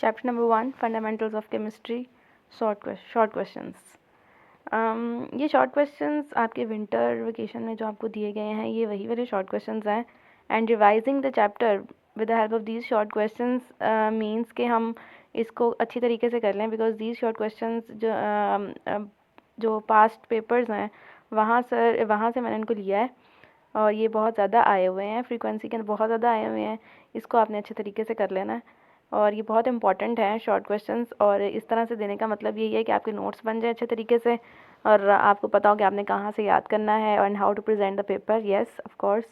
Chapter number 1, Fundamentals of Chemistry, short questions. ये short questions आपके winter vacation में जो आपको दिए गए हैं ये वही वाले शॉर्ट क्वेश्चंस हैं. And revising the chapter with the help of these short questions means कि हम इसको अच्छी तरीके से कर लें, बिकॉज दीज शॉर्ट क्वेश्चंस जो पास्ट पेपर्स हैं वहाँ से मैंने इनको लिया है और ये बहुत ज़्यादा आए हुए हैं, फ्रीक्वेंसी के बहुत ज़्यादा आए हुए हैं. इसको आपने अच्छे तरीके से कर लेना है और ये बहुत इंपॉर्टेंट है शॉर्ट क्वेश्चंस. और इस तरह से देने का मतलब यही है कि आपके नोट्स बन जाए अच्छे तरीके से और आपको पता हो कि आपने कहाँ से याद करना है and how to present the paper. Yes, of course.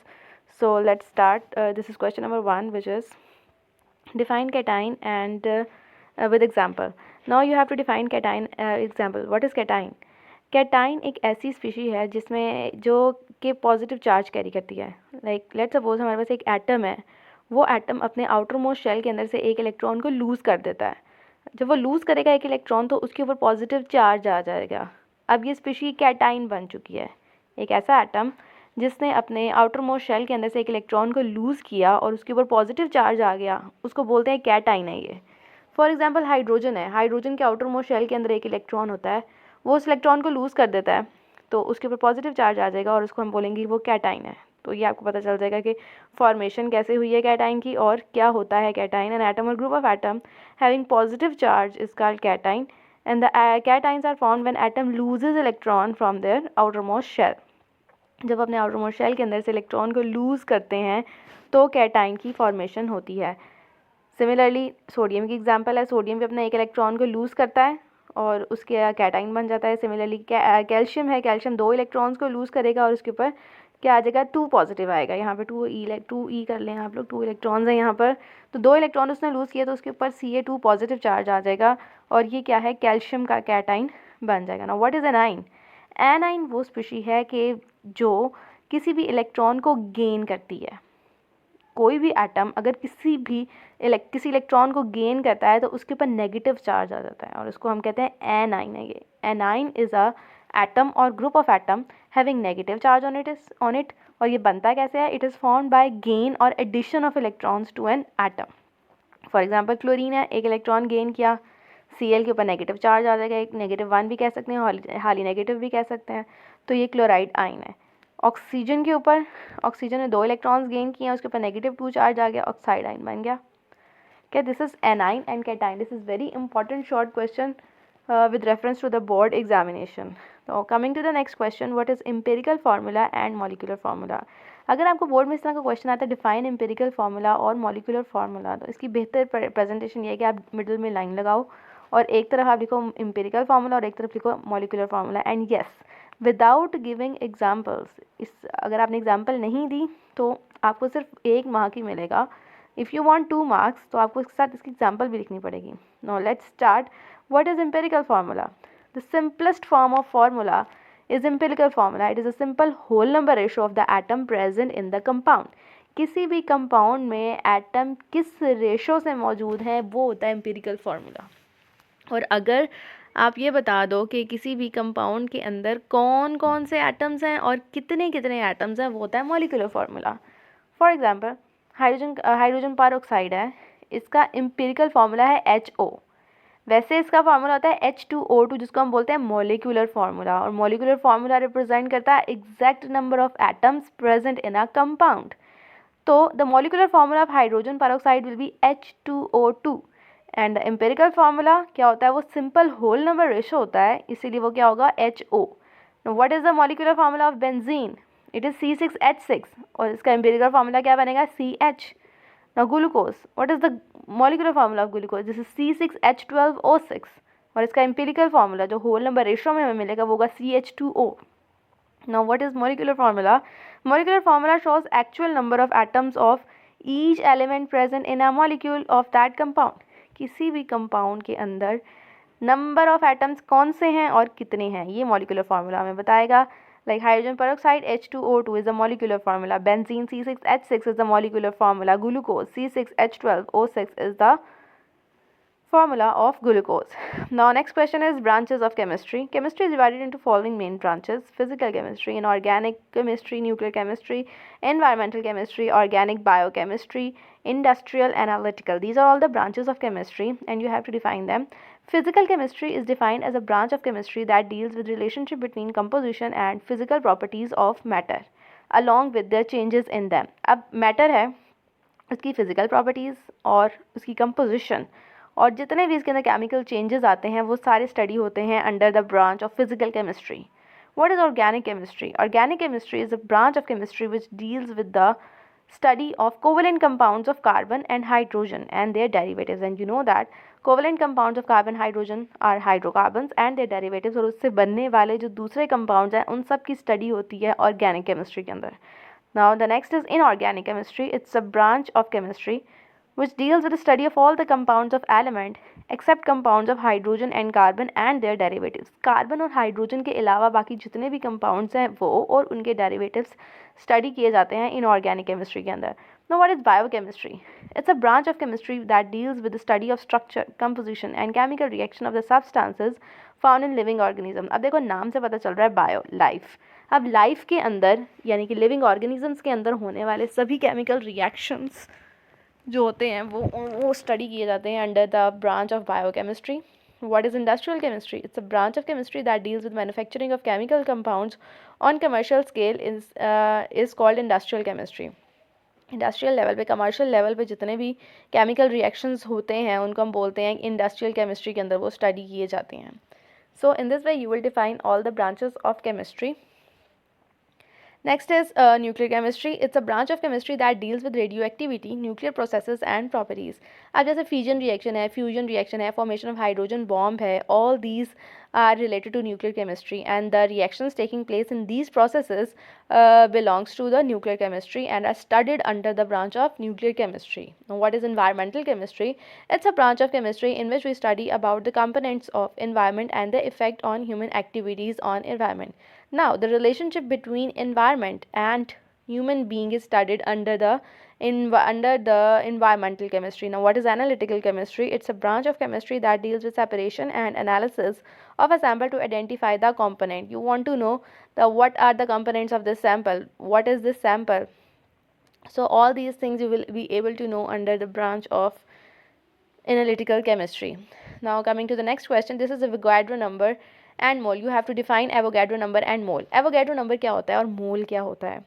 So let's start. This is question number 1, which is define cation and with example. Now you have to define cation. Example, what is cation? Cation एक ऐसी species है जिसमें जो कि positive charge carry करती है. Like let's suppose हमारे पास एक एटम है, वो एटम अपने आउटर मोस्ट शेल के अंदर से एक इलेक्ट्रॉन को लूज़ कर देता है. जब वो लूज़ करेगा एक इलेक्ट्रॉन तो उसके ऊपर पॉजिटिव चार्ज आ जाएगा. अब ये स्पीशी कैटाइन बन चुकी है. एक ऐसा एटम जिसने अपने आउटर मोस्ट शेल के अंदर से एक इलेक्ट्रॉन को लूज़ किया और उसके ऊपर पॉजिटिव चार्ज आ गया, उसको बोलते हैं कैटाइन है ये. फॉर एग्जांपल हाइड्रोजन है. हाइड्रोजन के आउटर मोस्ट शेल के अंदर एक इलेक्ट्रॉन होता है, वो उस इलेक्ट्रॉन को लूज़ कर देता है तो उसके ऊपर पॉजिटिव चार्ज आ जाएगा और उसको हम बोलेंगे वो कैटाइन है. तो ये आपको पता चल जाएगा कि फॉर्मेशन कैसे हुई है कैटाइन की और क्या होता है cation. An atom or group of atom having positive charge is called cation and the cations are formed when atom loses electron from their outer most shell. जब अपने आउटर मोस्ट शेल के अंदर से इलेक्ट्रॉन को loose करते हैं तो cation की फॉर्मेशन होती है. सिमिलरली सोडियम की एग्जांपल है. सोडियम भी अपना एक इलेक्ट्रॉन को लूज़ करता है और उसके कैटाइन बन जाता है. सिमिलरली कैल्शियम है. कैल्शियम 2 इलेक्ट्रॉन्स को लूज़ करेगा और उसके ऊपर क्या आ जाएगा, 2 पॉजिटिव आएगा. यहाँ पे 2 ई कर लें आप लोग. 2 इलेक्ट्रॉन्स हैं यहाँ पर, तो 2 इलेक्ट्रॉन उसने लूज़ किया तो उसके ऊपर Ca2 पॉजिटिव चार्ज आ जाएगा और ये क्या है, कैल्शियम का कैटाइन बन जाएगा. ना व्हाट इज़ एनाइन? एनाइन वो स्पीशी है कि जो किसी भी इलेक्ट्रॉन को गेन करती है. कोई भी एटम अगर किसी इलेक्ट्रॉन को गेन करता है तो उसके ऊपर नेगेटिव चार्ज आ जाता है और उसको हम कहते हैं एनाइन है. ये anion is a atom or group of atom having negative charge on it. और ये बनता कैसे है? It is formed by gain or addition of electrons to an atom. For example chlorine है, एक इलेक्ट्रॉन गेन किया, Cl के ऊपर नेगेटिव चार्ज आ जाएगा. एक -1 भी कह सकते हैं, हाली नेगेटिव भी कह सकते हैं. तो ये क्लोराइड आइन है. ऑक्सीजन के ऊपर, ऑक्सीजन ने 2 इलेक्ट्रॉन्स गेन किए, उसके ऊपर -2 चार्ज आ गया, ऑक्साइड आइन बन गया. क्या this is anion and cation. This is very important short question with reference to the board examination. तो coming to the next question, what is empirical formula and molecular formula. अगर आपको board में इस तरह का क्वेश्चन आता है define empirical formula और मॉलिक्यूलर फार्मूला, तो इसकी बेहतर प्रेजेंटेशन ये है कि आप मिडिल में लाइन लगाओ और एक तरफ आप लिखो एम्पिरिकल फार्मूला और एक तरफ लिखो molecular formula. And yes, without giving examples. इस अगर आपने एग्जाम्पल नहीं दी तो आपको सिर्फ 1 मार्क ही मिलेगा. इफ़ यू वांट 2 मार्क्स तो आपको इसके साथ इसकी एग्जाम्पल भी लिखनी पड़ेगी. Now let's start. What is empirical formula? The simplest form of formula is empirical formula. It is a simple whole number ratio of the atom present in the compound. किसी भी कंपाउंड में atom किस ratio से मौजूद है वो होता है एम्पिरिकल फार्मूला. और अगर आप ये बता दो कि किसी भी कंपाउंड के अंदर कौन कौन से एटम्स हैं और कितने कितने एटम्स हैं, वो होता है molecular formula. For example hydrogen पर है, इसका एम्पिरिकल फार्मूला है HO. वैसे इसका फार्मूला होता है H2O2 जिसको हम बोलते हैं मॉलिक्यूलर फार्मूला. और मॉलिक्यूलर फार्मूला रिप्रेजेंट करता है exact number of atoms present in a compound. तो the molecular formula of hydrogen per will be H2O2 and the empirical formula क्या होता है, वो सिंपल होल नंबर रेशो होता है, इसीलिए वो क्या होगा, HO. What is the molecular formula of benzene? It is C6H6 और इसका एम्पिरिकल फार्मूला क्या बनेगा, CH. Now glucose, what is the molecular formula of glucose? This is C6H12O6 और इसका empirical formula जो whole number ratio में हमें मिलेगा वो होगा CH2O. Now what is molecular formula? Molecular formula shows actual number of atoms of each element present in a molecule of that compound. किसी भी compound के अंदर number of atoms कौन से हैं और कितने हैं, ये molecular formula हमें बताएगा. Like hydrogen peroxide H2O2 is the molecular formula. Benzene C6H6 is the molecular formula. Glucose C6H12O6 is the Formula of glucose. Now next question is branches of chemistry. Chemistry is divided into following main branches: physical chemistry, inorganic chemistry, nuclear chemistry, environmental chemistry, organic biochemistry, industrial, analytical. These are all the branches of chemistry and you have to define them. Physical chemistry is defined as a branch of chemistry that deals with relationship between composition and physical properties of matter along with their changes in them. अब matter है उसकी physical properties और उसकी composition और जितने भी इसके अंदर केमिकल चेंजेस आते हैं वो सारे स्टडी होते हैं under the branch of physical chemistry. What is organic chemistry? Organic chemistry is a branch of chemistry which deals with the study of covalent compounds of carbon and hydrogen and their derivatives. And you know that covalent compounds of carbon hydrogen are hydrocarbons and their derivatives, और उससे बनने वाले जो दूसरे compounds हैं उन सब की स्टडी होती है ऑर्गेनिक केमिस्ट्री के अंदर. Now the next is inorganic chemistry. It's a branch of chemistry which deals with the study of all the compounds of element except compounds of hydrogen and carbon and their derivatives. Carbon और hydrogen के अलावा बाकी जितने भी compounds हैं वो और उनके डेरिवेटिव्स स्टडी किए जाते हैं इनऑर्गेनिक केमिस्ट्री के अंदर. Now what is biochemistry? It's a branch of chemistry that deals with the study of structure, composition and chemical reaction of the substances found in living organism. अब देखो नाम से पता चल रहा है बायो, लाइफ. अब लाइफ के अंदर यानी कि लिविंग ऑर्गेनिजम्स के अंदर होने वाले सभी केमिकल रिएक्शंस जो होते हैं वो स्टडी किए जाते हैं under the branch of biochemistry. What is industrial chemistry? It's a branch of chemistry that deals with manufacturing of chemical compounds on commercial scale is called industrial chemistry. Industrial level पे, commercial level पे जितने भी chemical reactions होते हैं उनको हम बोलते हैं इंडस्ट्रियल केमिस्ट्री के अंदर वो स्टडी किए जाते हैं. So in this way you will define all the branches of chemistry. Next is nuclear chemistry. It's a branch of chemistry that deals with radioactivity, nuclear processes and properties. अब जैसे fission reaction है, fusion reaction है, formation of hydrogen bomb है, all these are related to nuclear chemistry and the reactions taking place in these processes belongs to the nuclear chemistry and are studied under the branch of nuclear chemistry. Now, what is environmental chemistry? It's a branch of chemistry in which we study about the components of environment and the effect on human activities on environment. Now, the relationship between environment and human being is studied under the environmental chemistry. Now, what is analytical chemistry? It's a branch of chemistry that deals with separation and analysis of a sample to identify the component. You want to know what are the components of this sample? What is this sample? So, all these things you will be able to know under the branch of analytical chemistry. Now, coming to the next question, this is Avogadro number and mole. You have to define Avogadro number and mole. Avogadro number क्या होता है और mole क्या होता है?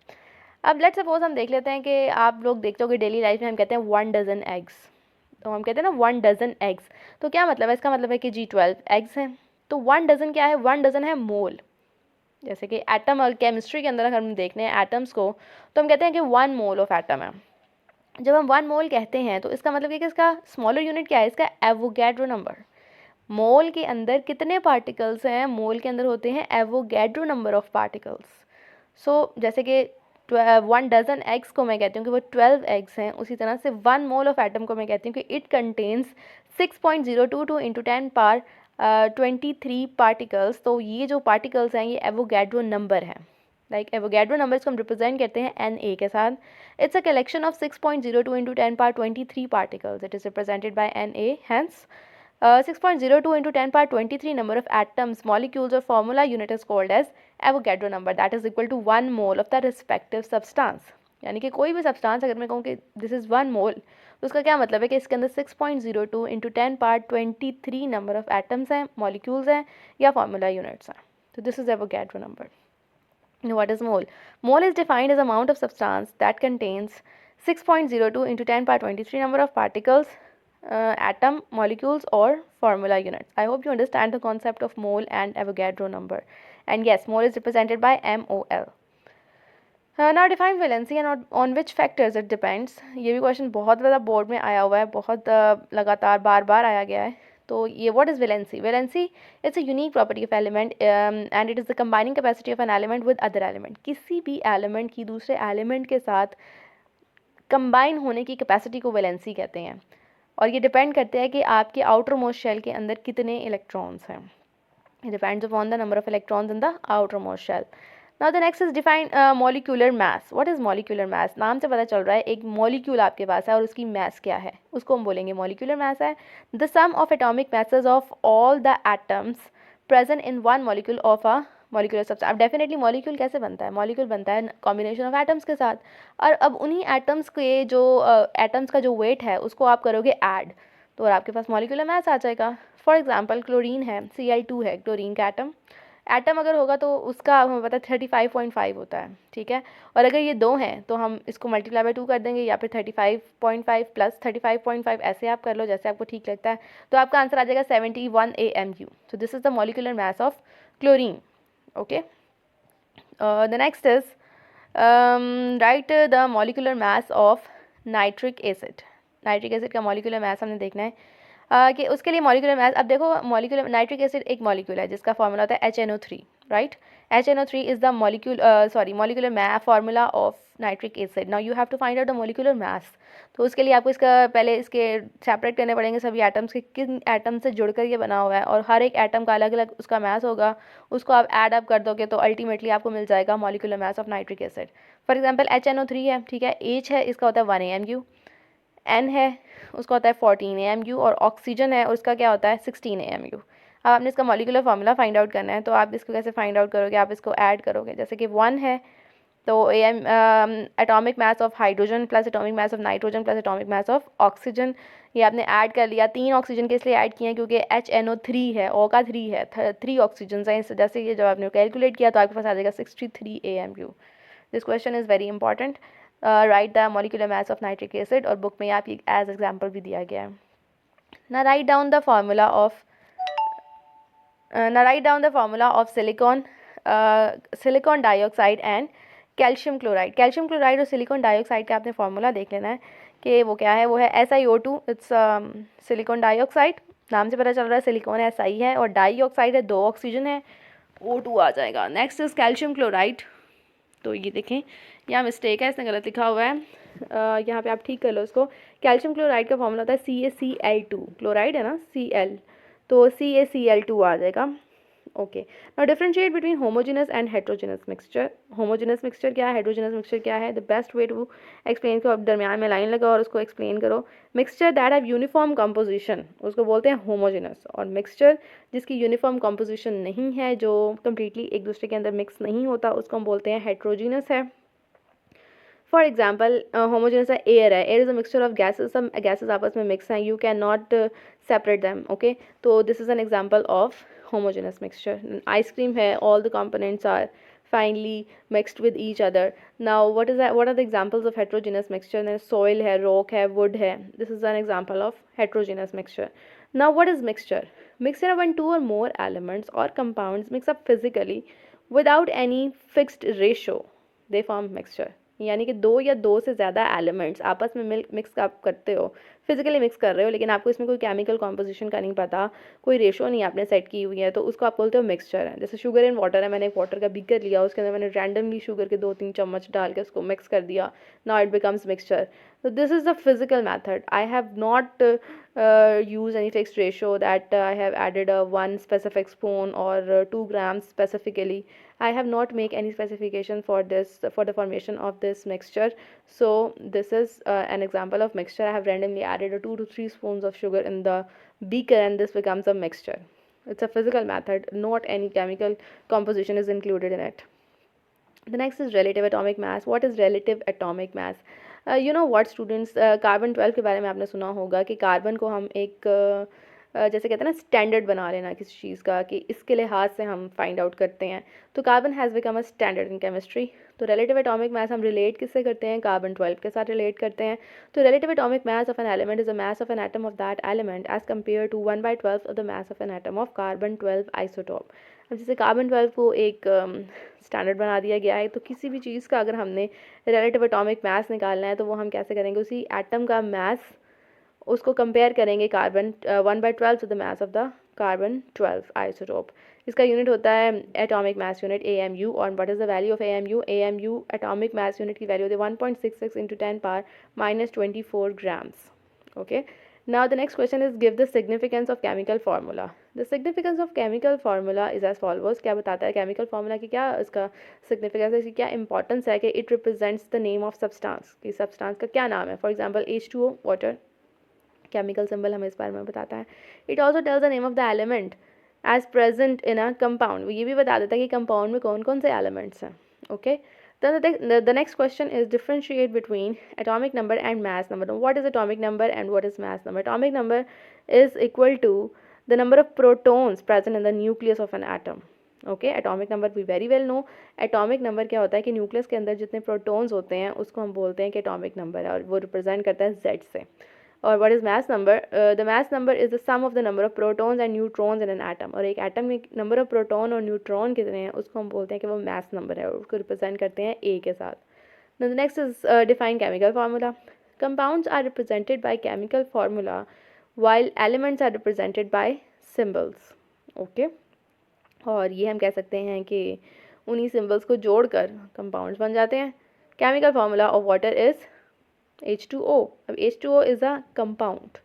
अब let's suppose हम देख लेते हैं कि आप लोग देखते हो कि डेली लाइफ में हम कहते हैं 1 डजन एग्स. तो हम कहते हैं ना 1 डजन एग्स. तो क्या मतलब है? इसका मतलब है कि जी 12 एग्स हैं. तो 1 डजन क्या है? 1 डजन है मोल. जैसे कि एटम और केमिस्ट्री के अंदर अगर हम देखते हैं एटम्स को तो हम कहते हैं कि 1 मोल ऑफ एटम है. जब हम 1 मोल कहते हैं तो इसका मतलब है कि इसका स्मॉलर यूनिट क्या है? इसका एवोगैड्रो नंबर. मोल के अंदर कितने पार्टिकल्स हैं? मोल के अंदर होते हैं एवोगैड्रो नंबर ऑफ पार्टिकल्स. सो जैसे कि 1 डजन एग्स को मैं कहती हूँ कि वो 12 एग्स हैं, उसी तरह से 1 मोल ऑफ एटम को मैं कहती हूँ कि it contains 6.022 into 10 power 23 particles. तो ये जो पार्टिकल्स हैं ये एवोगैड्रो नंबर है. लाइक एवोगैड्रो नंबर्स को हम रिप्रेजेंट करते हैं Na के साथ. It's a collection of 6.02 into 10 power 23 particles. It is represented by Na. Hence 6.02 into 10 power 23 number of atoms, molecules or formula unit is called as Avogadro number. That is equal to 1 mole of the respective substance. यानी कि कोई भी substance अगर मैं कहूँ कि this is 1 मोल तो उसका क्या मतलब है कि इसके अंदर 6.02 into 10 power 23 number of atoms हैं, मॉलिक्यूल्स हैं या फार्मूला यूनिट्स हैं. तो this is Avogadro number. What is mole? Mole is defined as amount of substance that contains 6.02 into 10 power 23 number of particles, atom, molecules or formula units. I hope you understand the concept of mole and Avogadro number. And yes, mole is represented by MOL. Now define valency and on which factors it depends. ये भी question बहुत ज़्यादा board में आया हुआ है, बहुत लगातार बार बार आया गया है. तो ये what is valency? Valency it's a unique property of element and it is the combining capacity of an element with other element. किसी भी element की दूसरे element के साथ combine होने की capacity को valency कहते हैं. और ये डिपेंड करते हैं कि आपके आउटर मोस्ट शेल के अंदर कितने इलेक्ट्रॉन्स हैं. It depends upon the number of electrons in the outer most shell. Now the next is define molecular mass. What is molecular mass? नाम से पता चल रहा है एक मॉलिक्यूल आपके पास है और उसकी मास क्या है, उसको हम बोलेंगे मॉलिक्यूलर मास है. The sum of atomic masses of all the atoms present in one molecule of a molecular substance. अब डेफिनेटली मॉलिक्यूल कैसे बनता है? मॉलिक्यूल बनता है कॉम्बिनेशन ऑफ एटम्स के साथ. और अब उन्हीं एटम्स के जो एटम्स का जो वेट है उसको आप करोगे ऐड, तो और आपके पास मॉलिक्यूलर मास आ जाएगा. फॉर एग्जांपल क्लोरीन है, Cl2 है क्लोरीन का एटम. एटम अगर होगा तो उसका हमें पता है 35.5 होता है, ठीक है. और अगर ये दो हैं तो हम इसको मल्टीप्लाई बाय 2 कर देंगे, या फिर 35.5 प्लस 35.5, ऐसे आप कर लो जैसे आपको ठीक लगता है. तो आपका आंसर आ जाएगा 71 AMU. So this is the molecular mass of chlorine. Okay, the next is right the molecular mass of nitric acid. Nitric acid का मॉलिक्यूलर मास हमने देखना है कि उसके लिए मॉलिक्यूलर मास. अब देखो मॉलिक्यूलर नाइट्रिक एसिड एक मॉलिक्यूल है जिसका फार्मूला होता है HNO3, right. HNO3 is the molecular formula of nitric acid. Now you have to find out the molecular mass. तो उसके लिए आपको इसका पहले इसके सेपरेट करने पड़ेंगे सभी एटम्स के, किन एटम से जुड़कर ये बना हुआ है, और हर एक एटम का अलग अलग उसका मास होगा. उसको आप ऐड अप कर दोगे तो अल्टीमेटली आपको मिल जाएगा molecular mass of nitric acid. For example HNO3 है, ठीक है. H है, इसका होता है 1 AMU. N है, उसका होता है 14 AMU. और ऑक्सीजन है, उसका क्या होता है 16 AMU. अब आपने इसका मॉलिक्यूलर फार्मूला फाइंड आउट करना है. तो आप इसको कैसे फाइंड आउट करोगे? आप इसको ऐड करोगे. जैसे कि 1 है तो atomic mass of hydrogen plus atomic mass of nitrogen plus atomic mass of oxygen, ये आपने ऐड कर लिया. 3 ऑक्सीजन के इसलिए ऐड किए हैं क्योंकि HNO3 है, O का 3 है, 3 ऑक्सीजन हैं. इस वजह से ये जब आपने कैलकुलेट किया तो आपके पास आ जाएगा 63 AMU. This question is very important. Right the molecular mass of nitric acid, और बुक में आप एज एग्जाम्पल भी दिया गया है. ना write down the formula of silicon dioxide and calcium chloride. Calcium chloride और सिलिकॉन डाइऑक्साइड का आपने फार्मूला देख लेना है कि वो क्या है. वो है SiO2. It's silicon dioxide. नाम से पता चल रहा है सिलिकॉन Si है और डाइऑक्साइड है, 2 ऑक्सीजन है, O2 आ जाएगा. Next is calcium chloride. तो ये देखें यहाँ मिस्टेक है, इसने गलत लिखा हुआ है. यहाँ पे आप ठीक कर लो इसको. कैल्शियम क्लोराइड का फॉर्मूला होता है CaCl2. क्लोराइड है ना, Cl, तो CaCl2 आ जाएगा. Okay, now differentiate between homogeneous and heterogeneous mixture. Homogeneous mixture क्या है, हेट्रोजेनस मिक्सचर क्या है? The best way to explain को, अब दरमियान में लाइन लगाओ और उसको एक्सप्लेन करो. Mixture that have uniform composition उसको बोलते हैं होमोजेनस, और मिक्सचर जिसकी यूनिफॉर्म कंपोजिशन नहीं है, जो कम्प्लीटली एक दूसरे के अंदर मिक्स नहीं होता, उसको हम बोलते हैं हेट्रोजेनस है. फॉर एग्जाम्पल होमोजेनस है एयर है. Air is a mixture of gases. सब गैसेज आपस में मिक्स हैं, you can not separate them. Okay, तो this is an example of homogeneous mixture. Ice cream है, all the components are finely mixed with each other. Now what are the examples of heterogeneous mixture? Then soil है, rock है, wood है. This is an example of heterogeneous mixture. Now what is mixture? Mixture when 2 or more elements or compounds mix up physically without any fixed ratio, they form mixture. यानी कि 2 या 2 से ज़्यादा elements आपस में mix आप करते हो, फिजिकली मिक्स कर रहे हो, लेकिन आपको इसमें कोई केमिकल कॉम्पोजिशन का नहीं पता, कोई रेशो नहीं आपने सेट की हुई है, तो उसको आप बोलते हो मिक्सचर है. जैसे शुगर इन वाटर है, मैंने एक वाटर का बीकर लिया, उसके अंदर मैंने रैंडमली शुगर के 2-3 चम्मच डाल के उसको मिक्स कर दिया. Now it becomes mixture. So this is the physical method. I have not used any fixed ratio that I have added a 1 specific spoon or 2 grams specifically. I have not make any specification for this, for the formation of this mixture. So this is an example of mixture. I have randomly added 2 to 3 spoons of sugar in the beaker and this becomes a mixture. It's a physical method, not any chemical composition is included in it. The next is relative atomic mass. What is relative atomic mass? You know what students, carbon 12 के बारे में आपने सुना होगा कि carbon को हम एक जैसे कहते हैं ना स्टैंडर्ड बना लेना किसी चीज़ का, कि इसके लिहाज से हम फाइंड आउट करते हैं. तो carbon has become a standard in chemistry. तो रिलेटिव एटॉमिक मास हम रिलेट किससे करते हैं? कार्बन 12 के साथ रिलेट करते हैं. तो relative atomic mass of an element is the mass of an atom of that element as compare to 1/12 of the mass of an atom of carbon 12 isotope. अब जैसे कार्बन 12 को एक स्टैंडर्ड बना दिया गया है, तो किसी भी चीज़ का अगर हमने रिलेटिव एटॉमिक मास निकालना है तो वो हम कैसे करेंगे? उसी एटम का मास उसको कंपेयर करेंगे carbon 1/12 to the mass of the carbon 12 isotope. इसका यूनिट होता है एटॉमिक मास यूनिट AMU. और what is the value of AMU atomic mass unit की वैल्यू होती है 1.66 × 10⁻⁻24 grams. Okay, Now the next question is give the significance of chemical formula. The significance of chemical formula is as follows. क्या बताता है chemical formula की क्या इसका significance है, इसकी क्या importance है कि it represents the name of substance, कि substance का क्या नाम है. For example H2O water, chemical symbol हमें इस बारे में बताता है. It also tells the name of the element as present in a compound. ये भी बता देता है कि compound में कौन कौन से elements हैं. Okay. Then the next question is differentiate between atomic number and mass number. Now, what is atomic number and what is mass number? Atomic number is equal to the number of protons present in the nucleus of an atom. Okay, atomic number we very well know. Atomic number क्या होता है कि nucleus के अंदर जितने protons होते हैं उसको हम बोलते हैं कि atomic number है और वो रिप्रेजेंट करता है Z से. और what is mass number? The mass number is the sum of the number of protons and neutrons in an atom. और एक एटम में नंबर ऑफ प्रोटॉन और न्यूट्रॉन कितने हैं उसको हम बोलते हैं कि वो मास नंबर है और उसको रिप्रेजेंट करते हैं A के साथ. Now the next is define chemical formula. Compounds are represented by chemical formula while elements are represented by symbols. Okay. और ये हम कह सकते हैं कि उन्हीं सिम्बल्स को जोड़कर कंपाउंड्स बन जाते हैं. Chemical formula of water is H2O. अब H2O इज़ अ कंपाउंड.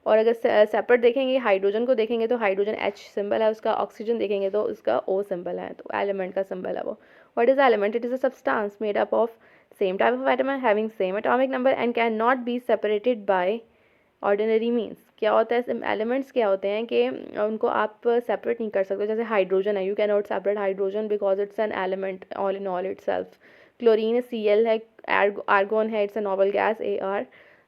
और अगर सेपरेट देखेंगे हाइड्रोजन को देखेंगे तो हाइड्रोजन H सिंबल है उसका, ऑक्सीजन देखेंगे तो उसका O सिंबल है, तो एलिमेंट का सिंबल है वो. What is element? It is a substance made up of same type of atom having same atomic number and can not be separated by ordinary means. क्या होता है एलिमेंट्स क्या होते हैं कि उनको आप सेपरेट नहीं कर सकते. जैसे हाइड्रोजन है, you can not separate hydrogen because it's an element all in all itself. Chlorine Cl है, आर्गोन है, it's a noble gas Ar.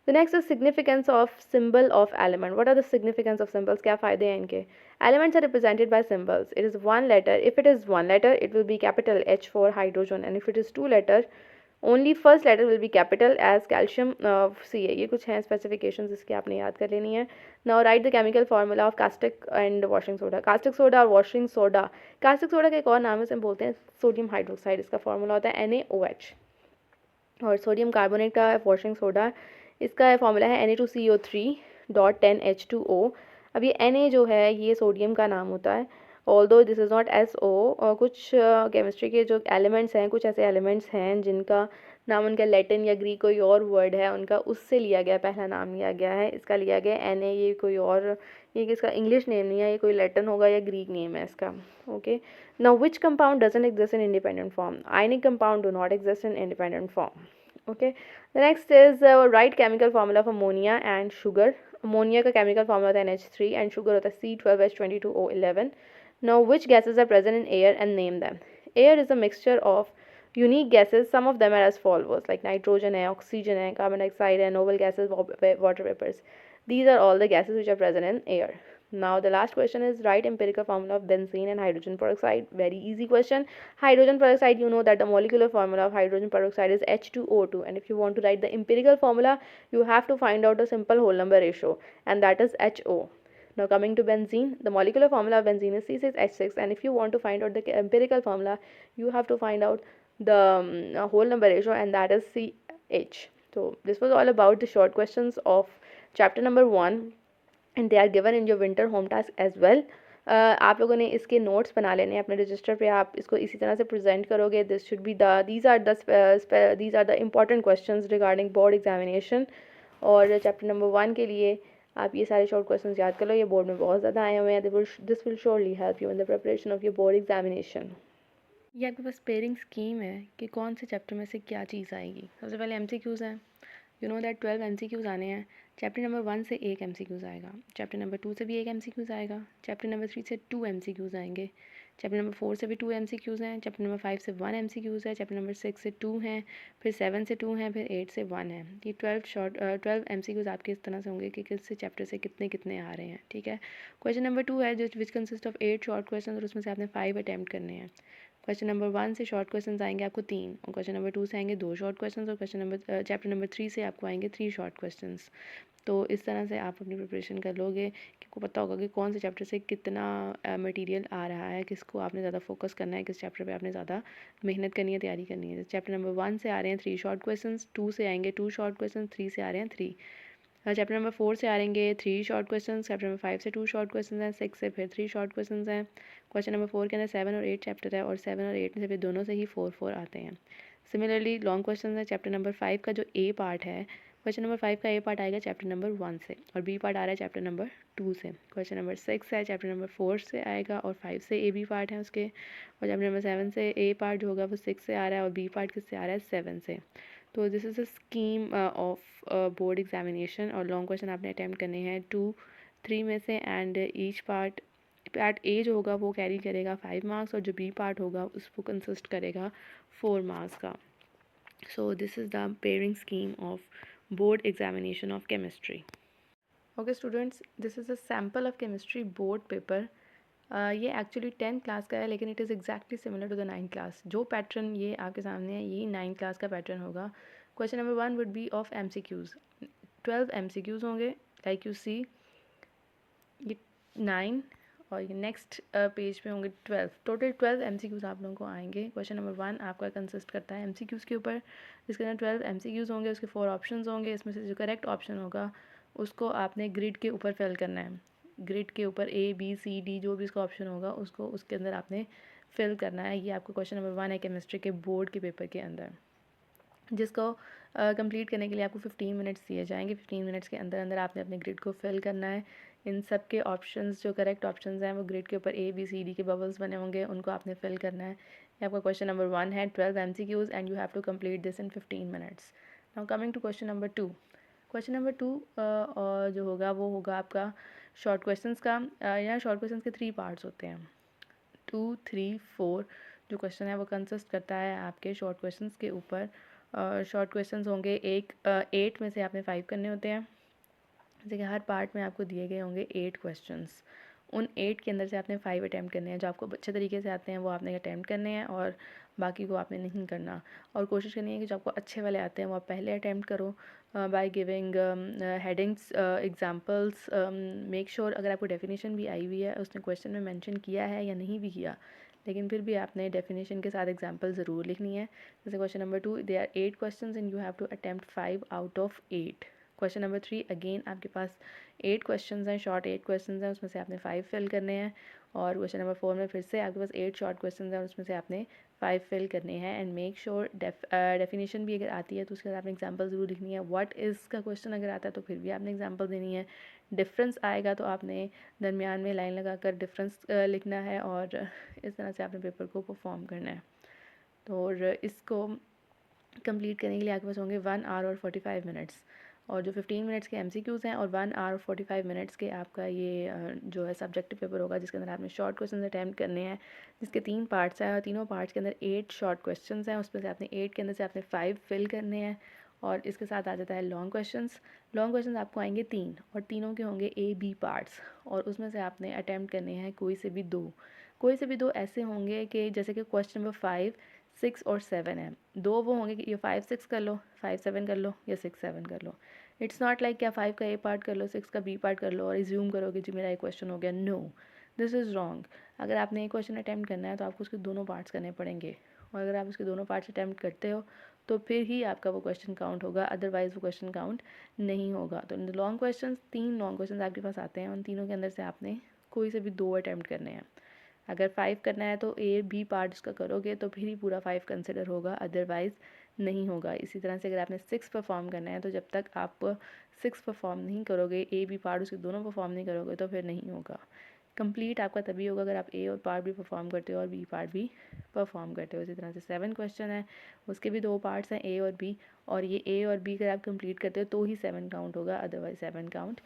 The next is significance of symbol of element. What are the significance of symbols? क्या फ़ायदे हैं इनके? Elements are represented by symbols. It is one letter. If it is one letter, it will be capital H for hydrogen, and if it is two letter, only first letter will be capital as calcium Ca. ये कुछ हैं specifications इसके आपने याद कर लेनी है. Now write the chemical formula of caustic and washing soda. Caustic soda और washing soda. Caustic soda का एक और नाम है, इसे हम बोलते हैं सोडियम हाइड्रोक्साइड. इसका फॉर्मूला होता है NaOH. और सोडियम कार्बोनेट का वॉशिंग सोडा, इसका फॉर्मूला है Na2CO3.10H2O. अब ये Na जो है ये सोडियम का नाम होता है. Although this is not SO. और कुछ केमिस्ट्री के जो एलिमेंट्स हैं, कुछ ऐसे एलिमेंट्स हैं जिनका नाम उनका लैटिन या ग्रीक कोई और वर्ड है उनका उससे लिया गया, पहला नाम लिया गया है. इसका लिया गया Na. ये कोई और, ये किसका इंग्लिश नेम नहीं है, ये कोई लैटिन होगा या ग्रीक नेम है इसका. Okay. Now which compound doesn't exist in independent form? Ionic compound do not exist in independent form. Okay. The next is write chemical formula of ammonia and sugar. Ammonia का chemical formula होता है NH3 and sugar होता है C12H22O11. Now which gases are present in air and name them? Air is a mixture of unique gases. Some of them are as follows like nitrogen है, oxygen है, carbon dioxide है, noble gases, water vapors. These are all the gases which are present in air. Now the last question is write empirical formula of benzene and hydrogen peroxide. Very easy question. Hydrogen peroxide, you know that the molecular formula of hydrogen peroxide is H2O2, and if you want to write the empirical formula, you have to find out a simple whole number ratio, and that is HO. Now coming to benzene, the molecular formula of benzene is C6H6, and if you want to find out the empirical formula, you have to find out the whole number ratio, and that is CH. So this was all about the short questions of chapter number 1. And they are given in your winter home task as well. आप लोगों ने इसके notes बना लेने हैं अपने register पे, आप इसको इसी तरह से प्रेजेंट करोगे. This should be these are the important questions regarding board examination. और चैप्टर नंबर 1 के लिए आप ये सारे शॉर्ट क्वेश्चंस याद कर लो, ये बोर्ड में बहुत ज़्यादा आए हुए हैं. This will surely help you in the preparation of your board examination. ये आपके पास पेयरिंग स्कीम है कि कौन से चैप्टर में से क्या चीज़ आएगी. सबसे पहले MCQs हैं. यू नो दैट 12 MCQs आने हैं. चैप्टर नंबर 1 से एक MCQs आएगा, चैप्टर नंबर 2 से भी एक MCQs आएगा, चैप्टर नंबर 3 से 2 MCQs आएंगे, चैप्टर नंबर 4 से भी 2 MCQs हैं, चैप्टर नंबर 5 से 1 MCQs है, चैप्टर नंबर 6 से 2 हैं, फिर 7 से 2 हैं, फिर 8 से 1 है. ये 12 MCQs आपके इस तरह से होंगे कि किस चैप्टर से कितने कितने आ रहे हैं. ठीक है. क्वेश्चन नंबर 2 है जो which consist of 8 short question, और उसमें से आपने 5 अटैम्प्ट करने हैं. क्वेश्चन नंबर 1 से शॉर्ट क्वेश्चंस आएंगे आपको 3, और क्वेश्चन नंबर 2 से आएंगे 2 शॉर्ट क्वेश्चंस, और चैप्टर नंबर 3 से आपको आएंगे 3 शॉर्ट क्वेश्चंस. तो इस तरह से आप अपनी प्रिपरेशन कर लोगे कि आपको पता होगा कि कौन से चैप्टर से कितना मटेरियल आ रहा है, किसको आपने ज़्यादा फोकस करना है, किस चैप्टर पे आपने ज़्यादा मेहनत करनी है, तैयारी करनी है. चैप्टर नंबर 1 से आ रहे हैं 3 शॉर्ट क्वेश्चंस, 2 से आएंगे 2 शॉर्ट क्वेश्चंस, 3 से आ रहे हैं 3. चैप्टर नंबर 4 से आ रहेंगे 3 शॉर्ट क्वेश्चंस, चैप्टर नंबर 5 से 2 शॉर्ट क्वेश्चंस हैं, 6 से फिर 3 शॉर्ट क्वेश्चंस हैं. क्वेश्चन नंबर 4 के अंदर 7 और 8 चैप्टर है, और 7 और 8 में से फिर दोनों से ही 4 4 आते हैं. सिमिलरली लॉन्ग क्वेश्चन है. चैप्टर नंबर 5 का जो A पार्ट है क्वेश्चन नंबर 5 का ए पार्ट आएगा चैप्टर नंबर 1 से और बी पार्ट आ रहा है चैप्टर नंबर 2 से। क्वेश्चन नंबर 6 है चैप्टर नंबर 4 से आएगा और 5 से ए बी पार्ट है उसके, और चैप्टर नंबर 7 से ए पार्ट जो होगा वो 6 से आ रहा है और बी पार्ट किससे आ रहा है 7 से। तो this is a scheme of board examination और लॉन्ग क्वेश्चन आपने अटैम्प्ट करने हैं 2-3 में से, एंड ईच पार्ट ए जो होगा वो कैरी करेगा 5 मार्क्स और जो बी पार्ट होगा उसको कंसिस्ट करेगा 4 मार्क्स का। So this is the pairing scheme of board examination of chemistry. Okay students, this is a sample of chemistry board paper. ये एक्चुअली 10th क्लास का है लेकिन it is exactly similar to the 9th class. जो pattern ये आपके सामने है यही 9th क्लास का पैटर्न होगा। Question number 1 would be of MCQs। 12 MCQs होंगे लाइक यू सी, ये 9 और ये नेक्स्ट पेज पे होंगे 12। टोटल 12 MCQs आप लोगों को आएंगे। क्वेश्चन नंबर 1 आपका कंसिस्ट करता है MCQs के ऊपर, जिसके अंदर 12 MCQs होंगे, उसके 4 ऑप्शंस होंगे। इसमें से जो करेक्ट ऑप्शन होगा उसको आपने ग्रिड के ऊपर फिल करना है। ग्रिड के ऊपर ABCD जो भी इसका ऑप्शन होगा उसको उसके अंदर आपने फिल करना है। ये आपका क्वेश्चन नंबर 1 है केमिस्ट्री के बोर्ड के पेपर के अंदर, जिसको कंप्लीट करने के लिए आपको 15 मिनट्स दिए जाएंगे। 15 मिनट्स के अंदर अंदर आपने अपने ग्रिड को फिल करना है। इन सब के ऑप्शंस जो करेक्ट ऑप्शंस हैं वो ग्रिड के ऊपर ABCD के बबल्स बने होंगे, उनको आपने फिल करना है। ये आपका क्वेश्चन नंबर 1 है, 12 MCQs and you have to complete this in 15 minutes. Now coming to question number 2। Question number 2 जो होगा वो होगा आपका शॉर्ट क्वेश्चंस का। यहाँ शॉर्ट क्वेश्चंस के 3 पार्ट्स होते हैं, 2, 3, 4 जो क्वेश्चन है वो कंसिस्ट करता है आपके शॉर्ट क्वेश्चंस के ऊपर। शॉर्ट क्वेश्चंस होंगे 8 में से आपने 5 करने होते हैं। जैसे कि हर पार्ट में आपको दिए गए होंगे 8 क्वेश्चंस। उन 8 के अंदर से आपने 5 अटैम्प्ट करने हैं। जो आपको अच्छे तरीके से आते हैं वो आपने अटैम्प्ट करने हैं और बाकी को आपने नहीं करना। और कोशिश करनी है कि जो आपको अच्छे वाले आते हैं वो आप पहले अटैम्प्ट करो by giving headings examples. Make sure अगर आपको डेफिनेशन भी आई हुई है उसने क्वेश्चन में मेंशन किया है या नहीं भी किया, लेकिन फिर भी आपने डेफिनेशन के साथ एग्जांपल ज़रूर लिखनी है। जैसे question number 2, they are 8 questions and you have to attempt 5 out of 8। Question number 3 again आपके पास 8 क्वेश्चंस हैं, शॉर्ट 8 क्वेश्चंस हैं, उसमें से आपने 5 फिल करने हैं। और क्वेश्चन नंबर 4 में फिर से आपके पास 8 शॉर्ट क्वेश्चंस हैं और उसमें से आपने 5 फिल करने हैं। एंड मेक श्योर डेफिनेशन भी अगर आती है तो उसके साथ आपने एग्जांपल ज़रूर लिखनी है। व्हाट इज़ का क्वेश्चन अगर आता है तो फिर भी आपने एग्जांपल देनी है। डिफरेंस आएगा तो आपने दरमियान में लाइन लगाकर डिफरेंस लिखना है और इस तरह से आपने पेपर को परफॉर्म करना है। तो और इसको कंप्लीट करने के लिए आपके पास होंगे 1 आवर और 45 मिनट्स, और जो 15 मिनट्स के MCQs हैं और 1 आवर 45 मिनट्स के आपका ये जो है सब्जेक्टिव पेपर होगा, जिसके अंदर आपने शॉर्ट क्वेश्चन अटैम्प्ट करने हैं, जिसके 3 पार्ट्स हैं और तीनों पार्ट्स के अंदर 8 शॉर्ट क्वेश्चन हैं। उसमें से आपने 8 के अंदर से आपने 5 फिल करने हैं। और इसके साथ आ जाता है लॉन्ग क्वेश्चंस। लॉन्ग क्वेश्चंस आपको आएंगे 3 और तीनों के होंगे AB पार्ट्स, और उसमें से आपने अटैम्प्ट करने हैं कोई से भी 2। कोई से भी 2 ऐसे होंगे कि जैसे कि क्वेश्चन नंबर 5, 6 और 7 है। 2 वो होंगे कि ये 5, 6 कर लो, 5, 7 कर लो या 6, 7 कर लो। इट्स नॉट लाइक क्या 5 का A पार्ट कर लो, 6 का B पार्ट कर लो और एज्यूम करो कि जी मेरा एक क्वेश्चन हो गया। No, this is wrong. अगर आपने एक क्वेश्चन अटैम्प्ट करना है तो आपको उसके दोनों पार्ट्स करने पड़ेंगे, और अगर आप उसके दोनों पार्ट्स अटैम्प्ट करते हो तो फिर ही आपका वो क्वेश्चन काउंट होगा, अदरवाइज़ वो क्वेश्चन काउंट नहीं होगा। तो लॉन्ग क्वेश्चन, 3 लॉन्ग क्वेश्चन आपके पास आते हैं, उन तीनों के अंदर से आपने कोई से भी 2 अटैम्प्ट करने हैं। अगर 5 करना है तो AB पार्ट उसका करोगे तो फिर ही पूरा 5 कंसिडर होगा, अदरवाइज़ नहीं होगा। इसी तरह से अगर आपने 6 परफॉर्म करना है तो जब तक आप 6 परफॉर्म नहीं करोगे, AB पार्ट उसके दोनों परफॉर्म नहीं करोगे तो फिर नहीं होगा। कंप्लीट आपका तभी होगा अगर आप A और पार्ट भी परफॉर्म करते हो और B पार्ट भी परफॉर्म करते हो। इसी तरह से 7 क्वेश्चन है, उसके भी 2 पार्ट्स हैं A और B, और ये A और B अगर आप कंप्लीट करते हो तो ही 7 काउंट होगा, अदरवाइज 7 काउंट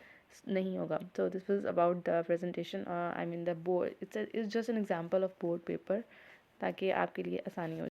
नहीं होगा। So this was about the presentation, I mean the board, it's just an example of board paper, ताकि आपके लिए आसानी हो।